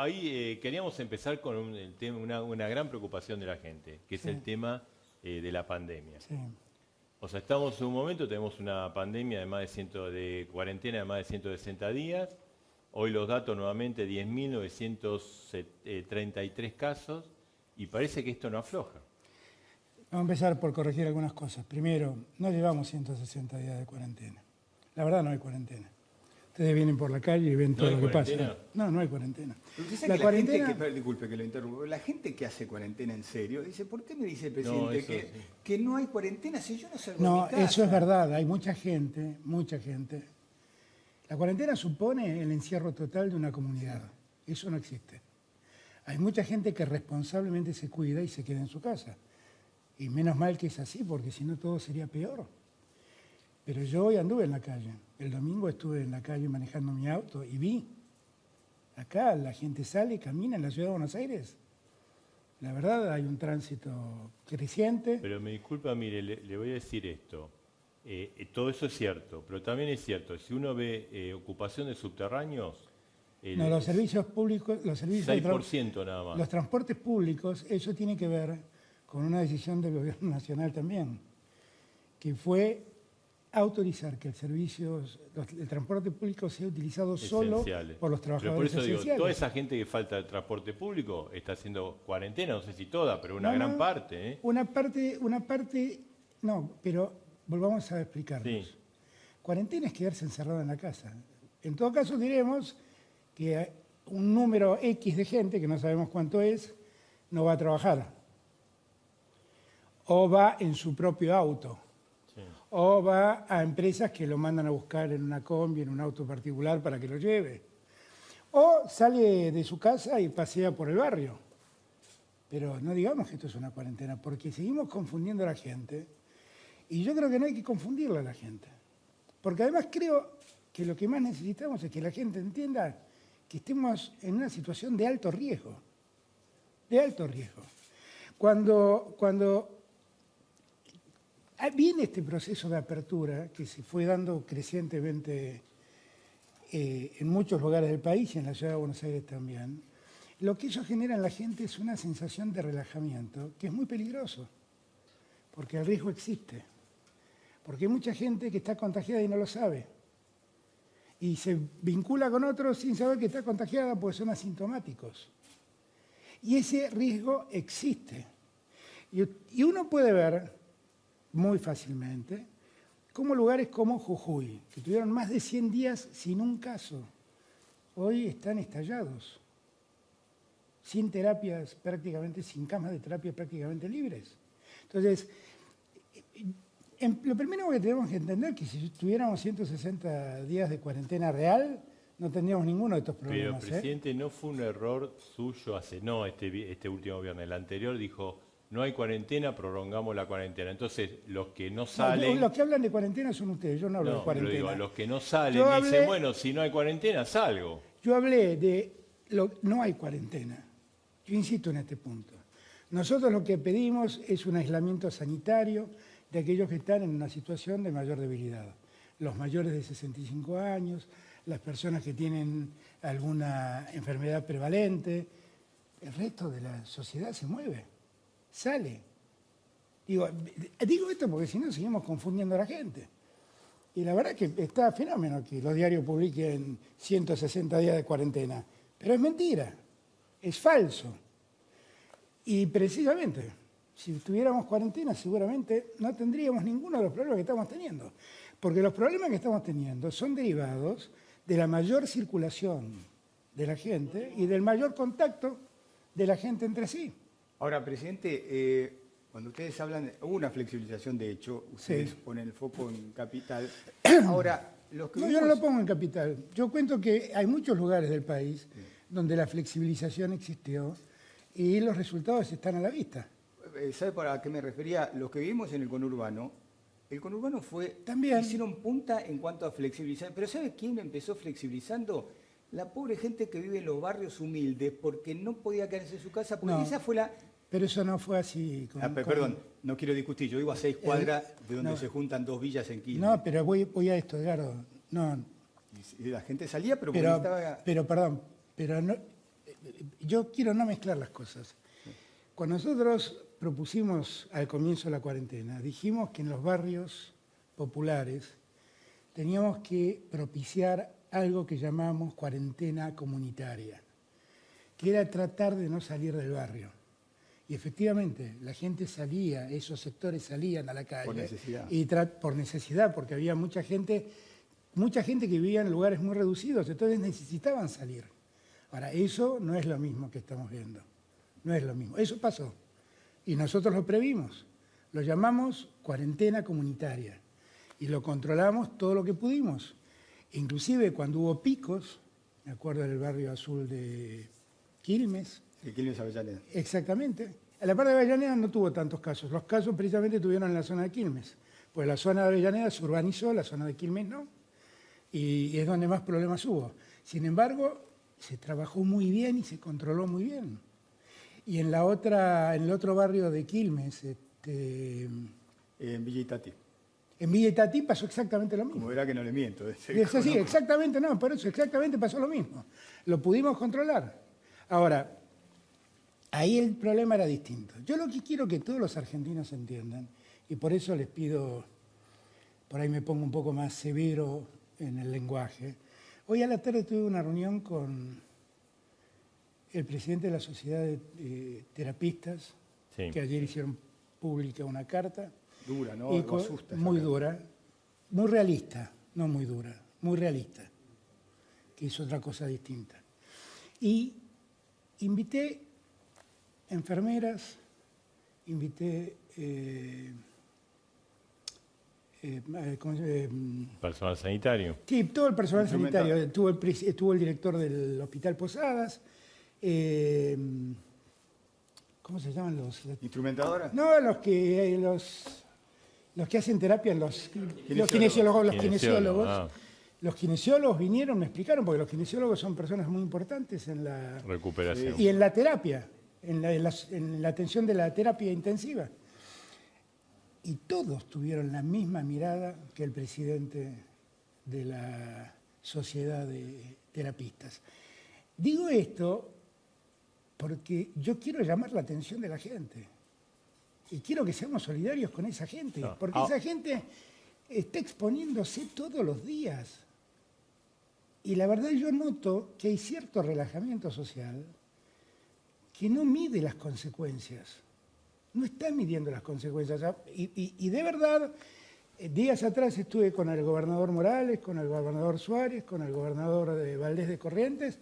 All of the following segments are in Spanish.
ahí queríamos empezar con el tema, una gran preocupación de la gente, que es Sí. el tema de la pandemia. Sí. O sea, estamos en un momento, tenemos una pandemia de cuarentena de más de 160 días. Hoy los datos nuevamente, 10.933 casos, y parece que esto no afloja. Vamos a empezar por corregir algunas cosas. Primero, no llevamos 160 días de cuarentena. La verdad no hay cuarentena. Ustedes vienen por la calle y ven todo hay lo que cuarentena? pasa. No, no hay cuarentena. Pero usted sabe La que cuarentena... la gente que, disculpe que lo interrumpo, la gente que hace cuarentena en serio, dice, ¿por qué me dice el No, presidente eso sí. que no hay cuarentena si yo no salgo de No, mi casa? eso es verdad. Hay mucha gente, mucha gente. La cuarentena supone el encierro total de una comunidad. Eso no existe. Hay mucha gente que responsablemente se cuida y se queda en su casa. Y menos mal que es así, porque si no todo sería peor. Pero yo hoy anduve en la calle. El domingo estuve en la calle manejando mi auto y vi. Acá la gente sale y camina en la ciudad de Buenos Aires. La verdad hay un tránsito creciente. Pero me disculpa, mire, le voy a decir esto. Todo eso es cierto, pero también es cierto, si uno ve ocupación de subterráneos, No, los servicios públicos, los servicios de 6% nada más. los transportes públicos, eso tiene que ver con una decisión del gobierno nacional también, que fue autorizar que el transporte público sea utilizado solo Esenciales. por los Pero por trabajadores eso digo, esenciales. toda esa gente que falta del transporte público está haciendo cuarentena, no sé si toda, pero una No, gran no, parte. ¿Eh? Una parte, no, pero volvamos a explicarnos. Sí. Cuarentena es quedarse encerrado en la casa. En todo caso diremos que un número X de gente, que no sabemos cuánto es, no va a trabajar. O va en su propio auto. Sí. O va a empresas que lo mandan a buscar en una combi, en un auto particular para que lo lleve. O sale de su casa y pasea por el barrio. Pero no digamos que esto es una cuarentena, porque seguimos confundiendo a la gente. Y yo creo que no hay que confundirla a la gente. Porque además creo que lo que más necesitamos es que la gente entienda que estemos en una situación de alto riesgo. De alto riesgo. Cuando viene este proceso de apertura que se fue dando crecientemente en muchos lugares del país y en la ciudad de Buenos Aires también, lo que eso genera en la gente es una sensación de relajamiento que es muy peligroso, porque el riesgo existe. Porque hay mucha gente que está contagiada y no lo sabe. Y se vincula con otros sin saber que está contagiada porque son asintomáticos. Y ese riesgo existe. Y uno puede ver muy fácilmente cómo lugares como Jujuy, que tuvieron más de 100 días sin un caso, hoy están estallados, sin terapias prácticamente, sin camas de terapia prácticamente libres. Entonces, lo primero que tenemos que entender es que si tuviéramos 160 días de cuarentena real, no tendríamos ninguno de estos problemas. Pero, presidente, no fue un error suyo este último viernes. El anterior dijo, no hay cuarentena, prolongamos la cuarentena. Entonces, los que no salen... No, los que hablan de cuarentena son ustedes, yo no hablo de No, pero cuarentena. digo, los que no salen Yo dicen, hablé- bueno, si no hay cuarentena, salgo. Yo hablé de... no hay cuarentena. Yo insisto en este punto. Nosotros lo que pedimos es un aislamiento sanitario de aquellos que están en una situación de mayor debilidad. Los mayores de 65 años, las personas que tienen alguna enfermedad prevalente. El resto de la sociedad se mueve, sale. Digo esto porque si no seguimos confundiendo a la gente. Y la verdad que está fenómeno que los diarios publiquen 160 días de cuarentena. Pero es mentira, es falso. Y precisamente, si tuviéramos cuarentena, seguramente no tendríamos ninguno de los problemas que estamos teniendo. Porque los problemas que estamos teniendo son derivados de la mayor circulación de la gente y del mayor contacto de la gente entre sí. Ahora, presidente, cuando ustedes hablan, hubo una flexibilización de hecho, ustedes Sí. ponen el foco en Capital. Ahora, los que No, yo no lo pongo en capital. Yo cuento que hay muchos lugares del país donde la flexibilización existió y los resultados están a la vista. ¿Sabe para qué me refería? Los que vivimos en el conurbano, fue... También. Hicieron punta en cuanto a flexibilizar. Pero ¿sabe quién empezó flexibilizando? La pobre gente que vive en los barrios humildes porque no podía quedarse en su casa, porque No. esa fue la... Pero eso no fue así. Perdón, no quiero discutir, yo vivo a 6 cuadras de donde no. se juntan 2 villas en Quilmes. No, pero voy a esto, Edgardo. No, Y la gente salía, pero porque pero, estaba... pero perdón, pero no, yo quiero no mezclar las cosas. Cuando nosotros propusimos al comienzo de la cuarentena, dijimos que en los barrios populares teníamos que propiciar algo que llamamos cuarentena comunitaria, que era tratar de no salir del barrio. Y efectivamente, la gente salía, esos sectores salían a la calle. Por necesidad. Y por necesidad, porque había mucha gente que vivía en lugares muy reducidos, entonces necesitaban salir. Ahora, eso no es lo mismo que estamos viendo. No es lo mismo. Eso pasó. Y nosotros lo previmos. Lo llamamos cuarentena comunitaria. Y lo controlamos todo lo que pudimos. Inclusive cuando hubo picos, me acuerdo del barrio azul de Quilmes. De Quilmes a Avellaneda. Exactamente. En la parte de Avellaneda no tuvo tantos casos. Los casos precisamente tuvieron en la zona de Quilmes. Pues la zona de Avellaneda se urbanizó, la zona de Quilmes no. Y es donde más problemas hubo. Sin embargo, se trabajó muy bien y se controló muy bien. Y en el otro barrio de Quilmes, En Villa Itatí. en Villa Itatí pasó exactamente lo mismo. Como verá que no le miento. Es así, exactamente, no, por eso exactamente pasó lo mismo. Lo pudimos controlar. Ahora, ahí el problema era distinto. Yo lo que quiero que todos los argentinos entiendan, y por eso les pido, por ahí me pongo un poco más severo en el lenguaje. Hoy a la tarde tuve una reunión con el presidente de la Sociedad de Terapistas, Sí. que ayer hicieron pública una carta. Dura, ¿no? Y Algo asusta. esa muy carta. dura, muy realista, no muy dura, muy realista, que es otra cosa distinta. Y invité enfermeras, invité ¿cómo se llama? Personal sanitario. Sí, todo el personal Instrumental. sanitario. Estuvo el director del Hospital Posadas. ¿Cómo se llaman los? ¿Instrumentadora? No, los que hacen terapia, los kinesiólogos. Ah, Los kinesiólogos vinieron, me explicaron, porque los kinesiólogos son personas muy importantes en la recuperación. y en la terapia, en la atención de la terapia intensiva. Y todos tuvieron la misma mirada que el presidente de la Sociedad de Terapistas. Digo esto porque yo quiero llamar la atención de la gente. Y quiero que seamos solidarios con esa gente, No. porque esa gente está exponiéndose todos los días. Y la verdad yo noto que hay cierto relajamiento social que no mide las consecuencias. No está midiendo las consecuencias. Y de verdad, días atrás estuve con el gobernador Morales, con el gobernador Suárez, con el gobernador de Valdés de Corrientes.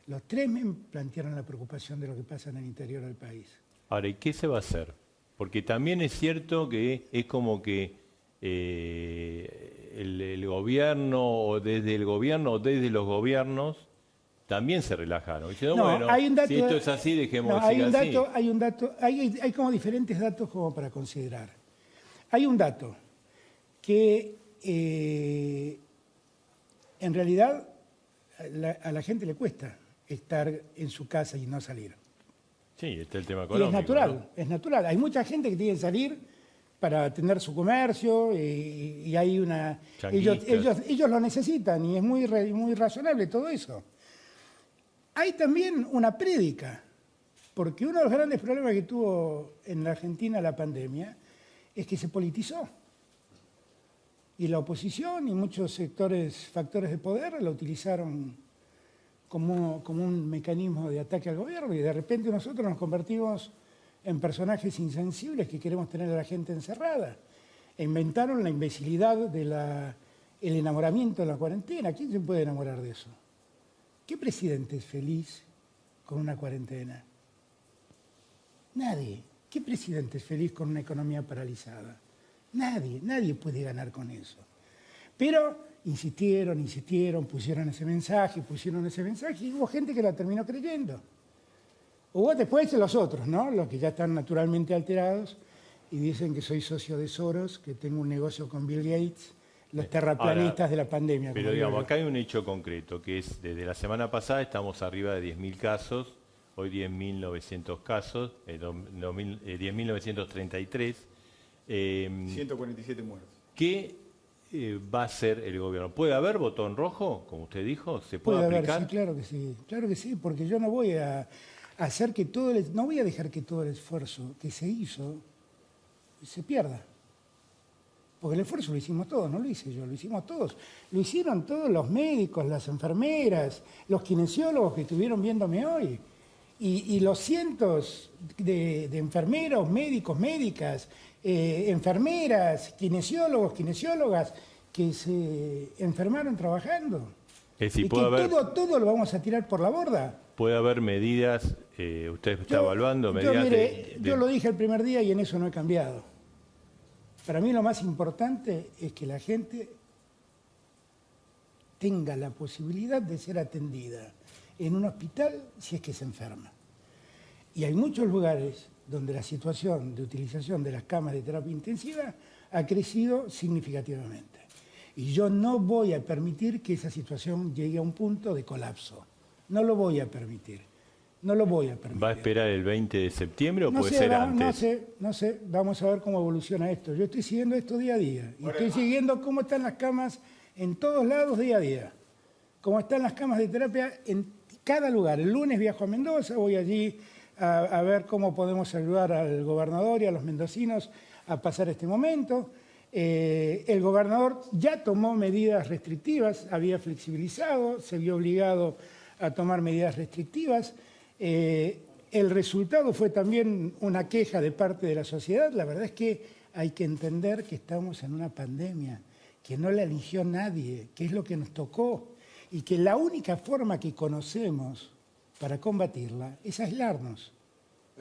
Los tres me plantearon la preocupación de lo que pasa en el interior del país. Ahora, ¿y qué se va a hacer? Porque también es cierto que es como que el gobierno, o desde el gobierno, o desde los gobiernos, también se relajaron. Diciendo, No, bueno, hay un dato, si esto es así, dejemos no, de seguir así. hay como diferentes datos como para considerar. Hay un dato que en realidad a la gente le cuesta estar en su casa y no salir. Sí, está el tema Y económico. es natural, ¿no? es natural. Hay mucha gente que tiene que salir para tener su comercio y hay una... Changuitas. Ellos lo necesitan y es muy razonable todo eso. Hay también una prédica, porque uno de los grandes problemas que tuvo en la Argentina la pandemia es que se politizó. Y la oposición y muchos factores de poder la utilizaron como un mecanismo de ataque al gobierno y de repente nosotros nos convertimos en personajes insensibles que queremos tener a la gente encerrada. E inventaron la imbecilidad del enamoramiento en la cuarentena. ¿Quién se puede enamorar de eso? ¿Qué presidente es feliz con una cuarentena? Nadie. ¿Qué presidente es feliz con una economía paralizada? Nadie puede ganar con eso. Pero insistieron, pusieron ese mensaje y hubo gente que la terminó creyendo. Hubo después los otros, ¿no? Los que ya están naturalmente alterados y dicen que soy socio de Soros, que tengo un negocio con Bill Gates, los terraplanistas de la pandemia. Pero como digamos, digo yo. acá hay un hecho concreto, que es desde la semana pasada estamos arriba de 10.000 casos, hoy 10.900 casos, 10.933. 147 muertos. Que va a hacer el gobierno? ¿Puede haber botón rojo, como usted dijo? ¿Se puede Puede haber, aplicar? sí, claro que sí, porque yo no voy a hacer que no voy a dejar que todo el esfuerzo que se hizo se pierda. Porque el esfuerzo lo hicimos todos, no lo hice yo, lo hicimos todos. Lo hicieron todos los médicos, las enfermeras, los kinesiólogos que estuvieron viéndome hoy. Y los cientos de enfermeros, médicos, médicas, enfermeras, kinesiólogos, kinesiólogas, que se enfermaron trabajando. Es decir, Y que todo lo vamos a tirar por la borda. puede haber medidas, usted está evaluando medidas Mire, yo lo dije el primer día y en eso no he cambiado. Para mí lo más importante es que la gente tenga la posibilidad de ser atendida en un hospital si es que se enferma. Y hay muchos lugares donde la situación de utilización de las camas de terapia intensiva ha crecido significativamente. Y yo no voy a permitir que esa situación llegue a un punto de colapso. No lo voy a permitir. No lo voy a permitir. ¿Va a esperar el 20 de septiembre o puede ser antes? No sé. Vamos a ver cómo evoluciona esto. Yo estoy siguiendo esto día a día. Y estoy siguiendo cómo están las camas en todos lados día a día. Cómo están las camas de terapia en cada lugar. El lunes viajo a Mendoza, voy allí a ver cómo podemos ayudar al gobernador y a los mendocinos a pasar este momento. El gobernador ya tomó medidas restrictivas, había flexibilizado, se vio obligado a tomar medidas restrictivas. El resultado fue también una queja de parte de la sociedad. La verdad es que hay que entender que estamos en una pandemia, que no la eligió nadie, que es lo que nos tocó y que la única forma que conocemos para combatirla es aislarnos.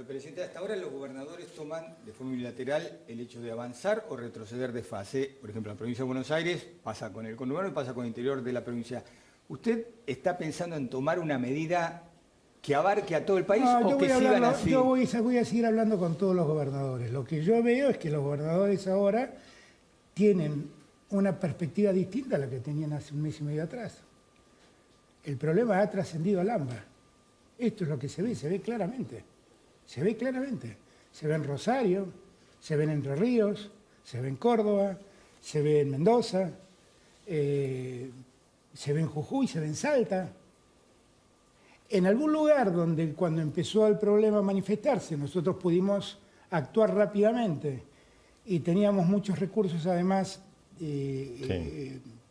Presidente, hasta ahora los gobernadores toman de forma unilateral el hecho de avanzar o retroceder de fase. Por ejemplo, en la provincia de Buenos Aires pasa con el conurbano y pasa con el interior de la provincia. ¿Usted está pensando en tomar una medida que abarque a todo el país o que sigan así? Yo voy a seguir hablando con todos los gobernadores. Lo que yo veo es que los gobernadores ahora tienen una perspectiva distinta a la que tenían hace un mes y medio atrás. El problema ha trascendido al AMBA. Esto es lo que se ve claramente. Se ve claramente. Se ve en Rosario, se ve en Entre Ríos, se ve en Córdoba, se ve en Mendoza, se ve en Jujuy, se ve en Salta. En algún lugar donde cuando empezó el problema a manifestarse nosotros pudimos actuar rápidamente y teníamos muchos recursos además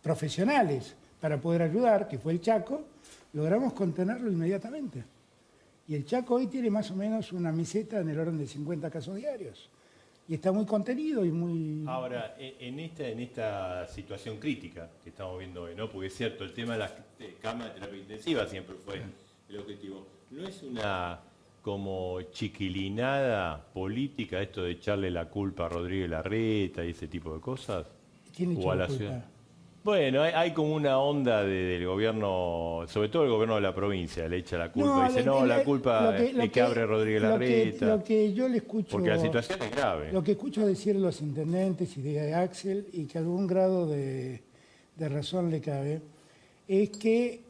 profesionales para poder ayudar, que fue el Chaco, logramos contenerlo inmediatamente. Y el Chaco hoy tiene más o menos una meseta en el orden de 50 casos diarios. Y está muy contenido y muy... Ahora, en esta situación crítica que estamos viendo hoy, ¿no? Porque es cierto, el tema de las camas de terapia intensiva siempre fue el objetivo. ¿No es una como chiquilinada política esto de echarle la culpa a Rodríguez Larreta y ese tipo de cosas? ¿Quién le ¿O echó a la la culpa? ciudad? Bueno, hay como una onda del gobierno, sobre todo el gobierno de la provincia, le echa la culpa, dice, la culpa es que abre Rodríguez Larreta. Lo que yo le escucho... Porque la situación es grave. Lo que escucho decir de los intendentes y de Axel, y que algún grado de razón le cabe, es que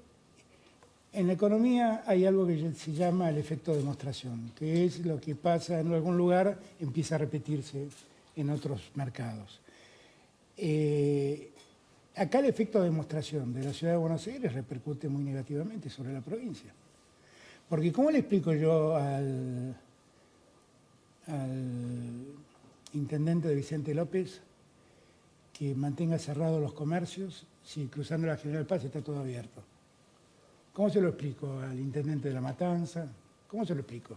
en la economía hay algo que se llama el efecto demostración, que es lo que pasa en algún lugar, empieza a repetirse en otros mercados. Acá el efecto de demostración de la ciudad de Buenos Aires repercute muy negativamente sobre la provincia. Porque ¿cómo le explico yo al intendente de Vicente López que mantenga cerrados los comercios si cruzando la General Paz está todo abierto? ¿Cómo se lo explico al intendente de La Matanza? ¿Cómo se lo explico?